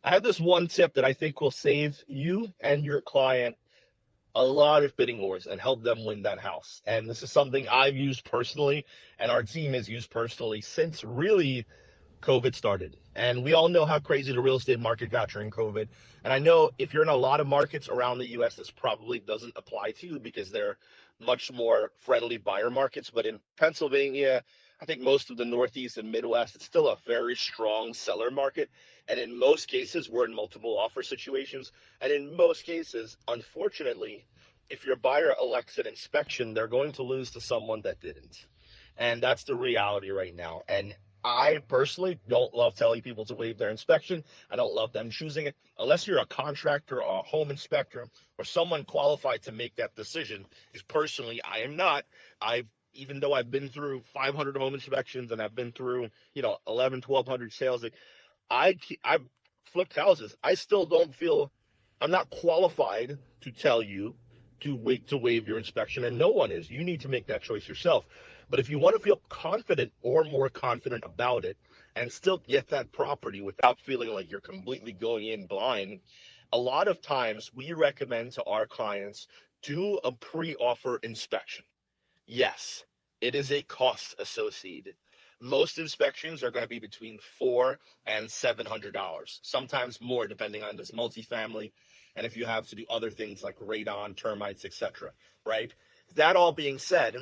I have this one tip that I think will save you and your client a lot of bidding wars and help them win that house. And this is something I've used personally and our team has used personally since really COVID started. And we all know how crazy the real estate market got during COVID. And I know if you're in a lot of markets around the US, this probably doesn't apply to you because they're much more friendly buyer markets. But in Pennsylvania, I think most of the Northeast and Midwest, it's still a very strong seller market. And in most cases, we're in multiple offer situations. And in most cases, unfortunately, if your buyer elects an inspection, they're going to lose to someone that didn't. And that's the reality right now. And I personally don't love telling people to waive their inspection. I don't love them choosing it unless you're a contractor or a home inspector or someone qualified to make that decision. Because personally, I am not. I've even though I've been through 500 home inspections and I've been through 11, 1,200 sales, like I've flipped houses. I still don't feel I'm not qualified to tell you to waive your inspection, and no one is. You need to make that choice yourself. But if you want to feel confident or more confident about it and still get that property without feeling like you're completely going in blind, a lot of times we recommend to our clients do a pre-offer inspection. Yes, it is a cost associated. Most inspections are going to be between $400 and $700, sometimes more depending on this multifamily and if you have to do other things like radon, termites, etc. Right? That all being said,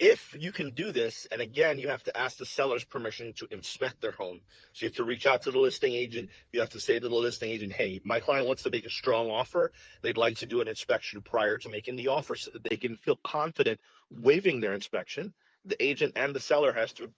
if you can do this, and again, you have to ask the seller's permission to inspect their home. So you have to reach out to the listing agent. You have to say to the listing agent, hey, my client wants to make a strong offer. They'd like to do an inspection prior to making the offer so that they can feel confident waiving their inspection. The agent and the seller has to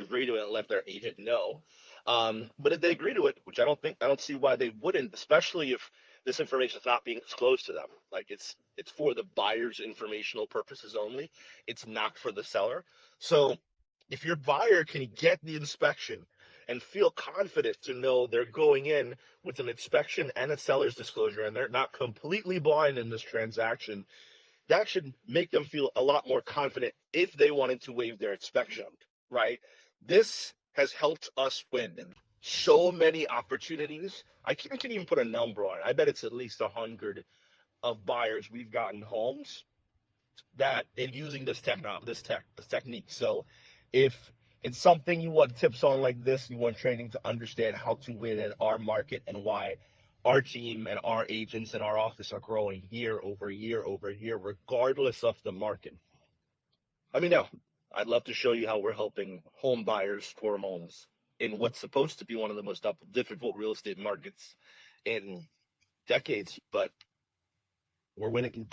agree to it and let their agent know. But if they agree to it, which I don't see why they wouldn't, especially if this information is not being disclosed to them. Like it's for the buyer's informational purposes only. It's not for the seller. So if your buyer can get the inspection and feel confident to know they're going in with an inspection and a seller's disclosure and they're not completely blind in this transaction, that should make them feel a lot more confident if they wanted to waive their inspection, right? This has helped us win so many opportunities. I can't even put a number on it. I bet it's at least 100 of buyers we've gotten homes that in using this technique. So if it's something you want tips on like this, you want training to understand how to win in our market and why our team and our agents and our office are growing year over year over year, regardless of the market. Let me know. I'd love to show you how we're helping home buyers for homes in what's supposed to be one of the most difficult real estate markets in decades, but we're winning.